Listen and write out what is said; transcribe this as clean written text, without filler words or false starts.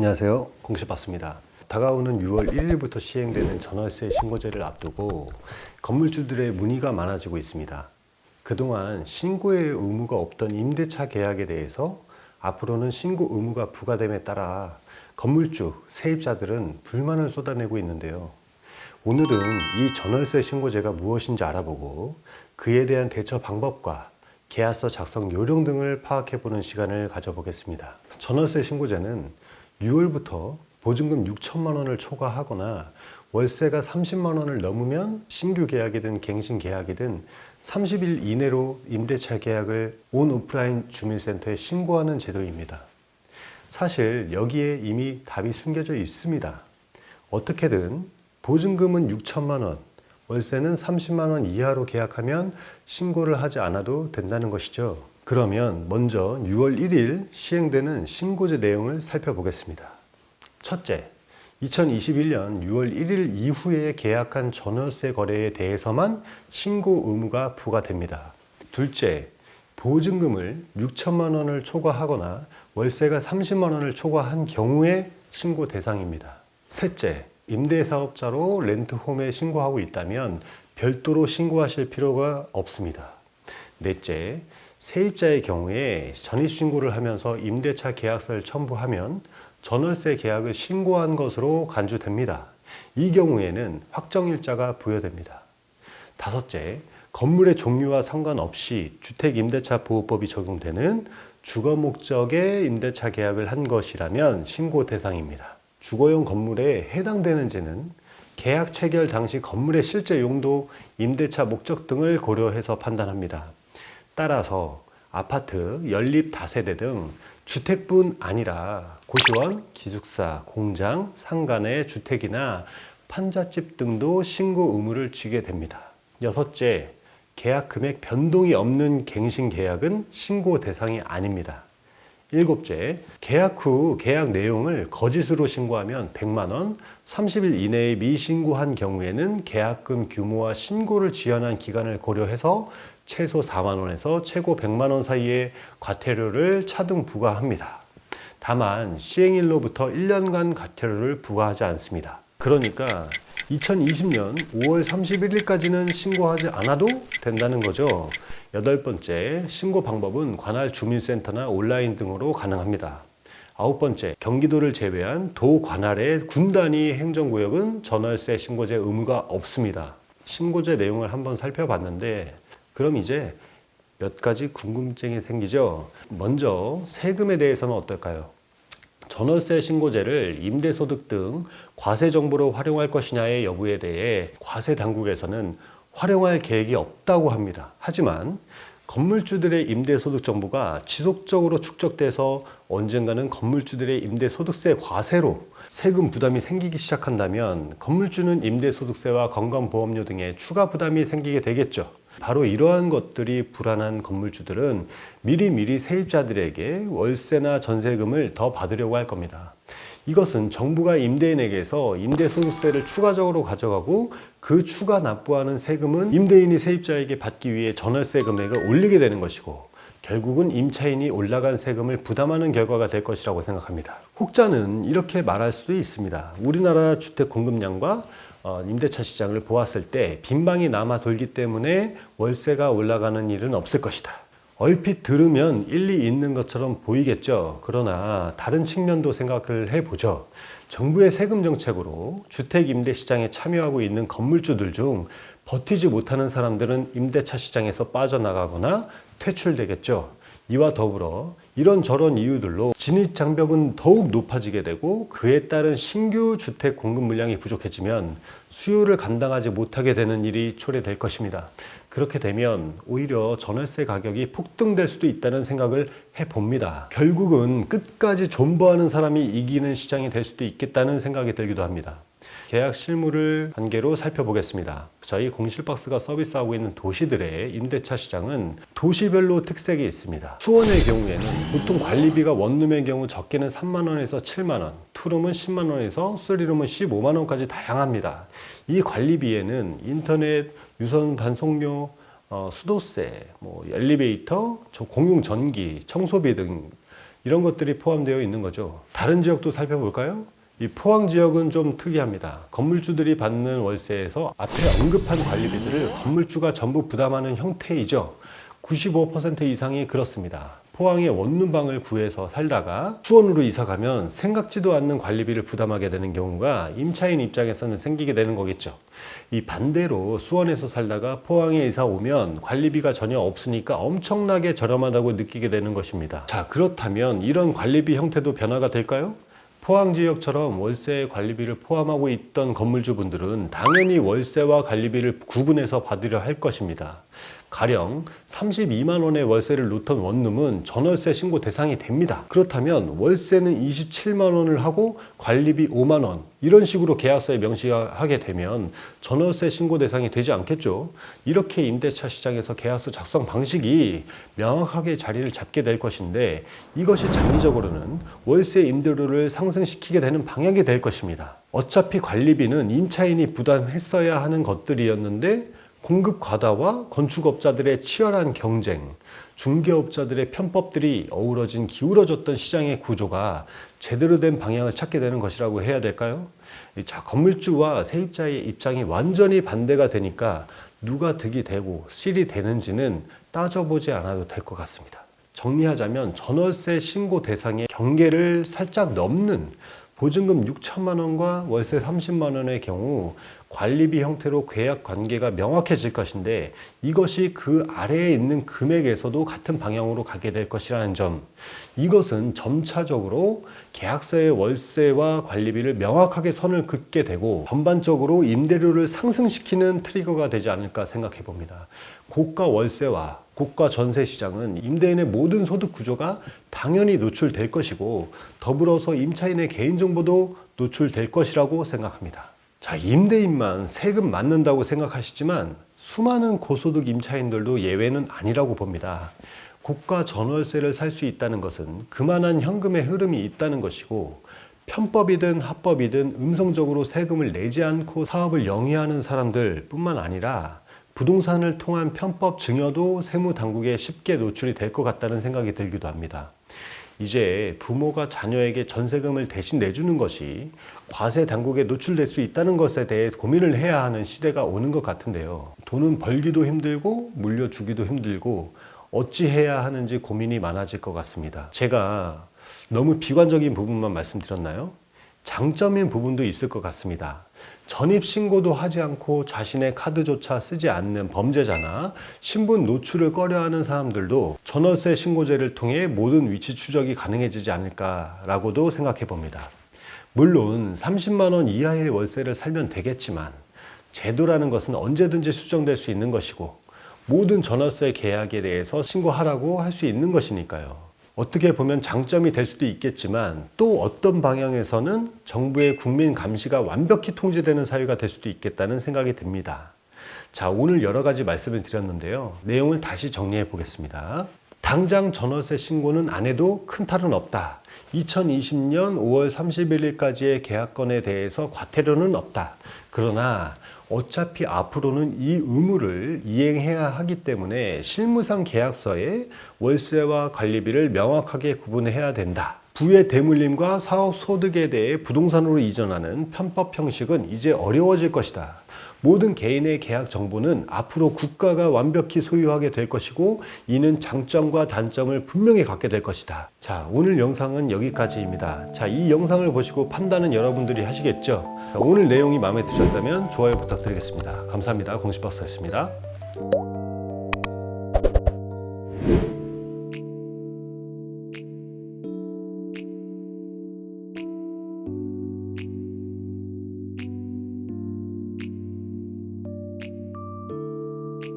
안녕하세요. 공시봤습니다. 다가오는 6월 1일부터 시행되는 전월세 신고제를 앞두고 건물주들의 문의가 많아지고 있습니다. 그동안 신고의 의무가 없던 임대차 계약에 대해서 앞으로는 신고 의무가 부과됨에 따라 건물주, 세입자들은 불만을 쏟아내고 있는데요. 오늘은 이 전월세 신고제가 무엇인지 알아보고 그에 대한 대처 방법과 계약서 작성 요령 등을 파악해보는 시간을 가져보겠습니다. 전월세 신고제는 6월부터 보증금 6천만 원을 초과하거나 월세가 30만 원을 넘으면 신규 계약이든 갱신 계약이든 30일 이내로 임대차 계약을 온 오프라인 주민센터에 신고하는 제도입니다. 사실 여기에 이미 답이 숨겨져 있습니다. 어떻게든 보증금은 6천만 원, 월세는 30만 원 이하로 계약하면 신고를 하지 않아도 된다는 것이죠. 그러면 먼저 6월 1일 시행되는 신고제 내용을 살펴보겠습니다. 첫째, 2021년 6월 1일 이후에 계약한 전월세 거래에 대해서만 신고 의무가 부과됩니다. 둘째, 보증금을 6천만 원을 초과하거나 월세가 30만 원을 초과한 경우에 신고 대상입니다. 셋째, 임대사업자로 렌트홈에 신고하고 있다면 별도로 신고하실 필요가 없습니다. 넷째, 세입자의 경우에 전입신고를 하면서 임대차 계약서를 첨부하면 전월세 계약을 신고한 것으로 간주됩니다. 이 경우에는 확정일자가 부여됩니다. 다섯째, 건물의 종류와 상관없이 주택임대차보호법이 적용되는 주거 목적의 임대차 계약을 한 것이라면 신고 대상입니다. 주거용 건물에 해당되는지는 계약 체결 당시 건물의 실제 용도, 임대차 목적 등을 고려해서 판단합니다. 따라서 아파트, 연립 다세대 등 주택뿐 아니라 고시원, 기숙사, 공장, 상가내 주택이나 판잣집 등도 신고 의무를 지게 됩니다. 여섯째, 계약 금액 변동이 없는 갱신 계약은 신고 대상이 아닙니다. 일곱째, 계약 후 계약 내용을 거짓으로 신고하면 100만 원, 30일 이내에 미신고한 경우에는 계약금 규모와 신고를 지연한 기간을 고려해서 최소 4만 원에서 최고 100만 원 사이의 과태료를 차등 부과합니다. 다만 시행일로부터 1년간 과태료를 부과하지 않습니다. 그러니까 2020년 5월 31일까지는 신고하지 않아도 된다는 거죠. 여덟 번째, 신고 방법은 관할 주민센터나 온라인 등으로 가능합니다. 아홉 번째, 경기도를 제외한 도 관할의 군 단위 행정구역은 전월세 신고제 의무가 없습니다. 신고제 내용을 한번 살펴봤는데 그럼 이제 몇 가지 궁금증이 생기죠. 먼저 세금에 대해서는 어떨까요? 전월세 신고제를 임대소득 등 과세 정보로 활용할 것이냐의 여부에 대해 과세 당국에서는 활용할 계획이 없다고 합니다. 하지만 건물주들의 임대소득 정보가 지속적으로 축적돼서 언젠가는 건물주들의 임대소득세 과세로 세금 부담이 생기기 시작한다면 건물주는 임대소득세와 건강보험료 등의 추가 부담이 생기게 되겠죠. 바로 이러한 것들이 불안한 건물주들은 미리미리 세입자들에게 월세나 전세금을 더 받으려고 할 겁니다. 이것은 정부가 임대인에게서 임대소득세를 추가적으로 가져가고 그 추가 납부하는 세금은 임대인이 세입자에게 받기 위해 전월세 금액을 올리게 되는 것이고 결국은 임차인이 올라간 세금을 부담하는 결과가 될 것이라고 생각합니다. 혹자는 이렇게 말할 수도 있습니다. 우리나라 주택 공급량과 임대차 시장을 보았을 때 빈방이 남아 돌기 때문에 월세가 올라가는 일은 없을 것이다. 얼핏 들으면 일리 있는 것처럼 보이겠죠. 그러나 다른 측면도 생각을 해보죠. 정부의 세금 정책으로 주택 임대 시장에 참여하고 있는 건물주들 중 버티지 못하는 사람들은 임대차 시장에서 빠져나가거나 퇴출되겠죠. 이와 더불어 이런저런 이유들로 진입장벽은 더욱 높아지게 되고 그에 따른 신규 주택 공급 물량이 부족해지면 수요를 감당하지 못하게 되는 일이 초래될 것입니다. 그렇게 되면 오히려 전월세 가격이 폭등될 수도 있다는 생각을 해봅니다. 결국은 끝까지 존버하는 사람이 이기는 시장이 될 수도 있겠다는 생각이 들기도 합니다. 계약 실물을 단계로 살펴보겠습니다. 저희 공실박스가 서비스하고 있는 도시들의 임대차 시장은 도시별로 특색이 있습니다. 수원의 경우에는 보통 관리비가 원룸의 경우 적게는 3만 원에서 7만 원, 투룸은 10만 원에서 3룸은 15만 원까지 다양합니다. 이 관리비에는 인터넷, 유선 반송료, 수도세, 엘리베이터, 공용 전기, 청소비 등 이런 것들이 포함되어 있는 거죠. 다른 지역도 살펴볼까요? 이 포항 지역은 좀 특이합니다. 건물주들이 받는 월세에서 앞에 언급한 관리비들을 건물주가 전부 부담하는 형태이죠. 95% 이상이 그렇습니다. 포항에 원룸방을 구해서 살다가 수원으로 이사가면 생각지도 않는 관리비를 부담하게 되는 경우가 임차인 입장에서는 생기게 되는 거겠죠. 이 반대로 수원에서 살다가 포항에 이사 오면 관리비가 전혀 없으니까 엄청나게 저렴하다고 느끼게 되는 것입니다. 자, 그렇다면 이런 관리비 형태도 변화가 될까요? 포항 지역처럼 월세 관리비를 포함하고 있던 건물주분들은 당연히 월세와 관리비를 구분해서 받으려 할 것입니다. 가령 32만 원의 월세를 놓던 원룸은 전월세 신고 대상이 됩니다. 그렇다면 월세는 27만 원을 하고 관리비 5만 원 이런 식으로 계약서에 명시하게 되면 전월세 신고 대상이 되지 않겠죠. 이렇게 임대차 시장에서 계약서 작성 방식이 명확하게 자리를 잡게 될 것인데 이것이 장기적으로는 월세 임대료를 상승시키게 되는 방향이 될 것입니다. 어차피 관리비는 임차인이 부담했어야 하는 것들이었는데 공급 과다와 건축업자들의 치열한 경쟁, 중개업자들의 편법들이 어우러진 기울어졌던 시장의 구조가 제대로 된 방향을 찾게 되는 것이라고 해야 될까요? 자, 건물주와 세입자의 입장이 완전히 반대가 되니까 누가 득이 되고 실이 되는지는 따져보지 않아도 될 것 같습니다. 정리하자면 전월세 신고 대상의 경계를 살짝 넘는 보증금 6천만 원과 월세 30만 원의 경우 관리비 형태로 계약 관계가 명확해질 것인데 이것이 그 아래에 있는 금액에서도 같은 방향으로 가게 될 것이라는 점, 이것은 점차적으로 계약서의 월세와 관리비를 명확하게 선을 긋게 되고 전반적으로 임대료를 상승시키는 트리거가 되지 않을까 생각해 봅니다. 고가 월세와 고가 전세 시장은 임대인의 모든 소득 구조가 당연히 노출될 것이고 더불어서 임차인의 개인정보도 노출될 것이라고 생각합니다. 자, 임대인만 세금 맞는다고 생각하시지만 수많은 고소득 임차인들도 예외는 아니라고 봅니다. 고가 전월세를 살 수 있다는 것은 그만한 현금의 흐름이 있다는 것이고 편법이든 합법이든 음성적으로 세금을 내지 않고 사업을 영위하는 사람들 뿐만 아니라 부동산을 통한 편법 증여도 세무당국에 쉽게 노출이 될 것 같다는 생각이 들기도 합니다. 이제 부모가 자녀에게 전세금을 대신 내주는 것이 과세 당국에 노출될 수 있다는 것에 대해 고민을 해야 하는 시대가 오는 것 같은데요. 돈은 벌기도 힘들고 물려주기도 힘들고 어찌해야 하는지 고민이 많아질 것 같습니다. 제가 너무 비관적인 부분만 말씀드렸나요? 장점인 부분도 있을 것 같습니다. 전입신고도 하지 않고 자신의 카드조차 쓰지 않는 범죄자나 신분 노출을 꺼려하는 사람들도 전월세 신고제를 통해 모든 위치 추적이 가능해지지 않을까라고도 생각해 봅니다. 물론 30만 원 이하의 월세를 살면 되겠지만 제도라는 것은 언제든지 수정될 수 있는 것이고 모든 전월세 계약에 대해서 신고하라고 할 수 있는 것이니까요. 어떻게 보면 장점이 될 수도 있겠지만 또 어떤 방향에서는 정부의 국민 감시가 완벽히 통제되는 사회가 될 수도 있겠다는 생각이 듭니다. 자, 오늘 여러 가지 말씀을 드렸는데요. 내용을 다시 정리해 보겠습니다. 당장 전월세 신고는 안 해도 큰 탈은 없다. 2020년 5월 31일까지의 계약건에 대해서 과태료는 없다. 그러나 어차피 앞으로는 이 의무를 이행해야 하기 때문에 실무상 계약서에 월세와 관리비를 명확하게 구분해야 된다. 부의 대물림과 사업 소득에 대해 부동산으로 이전하는 편법 형식은 이제 어려워질 것이다. 모든 개인의 계약 정보는 앞으로 국가가 완벽히 소유하게 될 것이고 이는 장점과 단점을 분명히 갖게 될 것이다. 자, 오늘 영상은 여기까지입니다. 자, 이 영상을 보시고 판단은 여러분들이 하시겠죠? 자, 오늘 내용이 마음에 드셨다면 좋아요 부탁드리겠습니다. 감사합니다. 공시박사였습니다.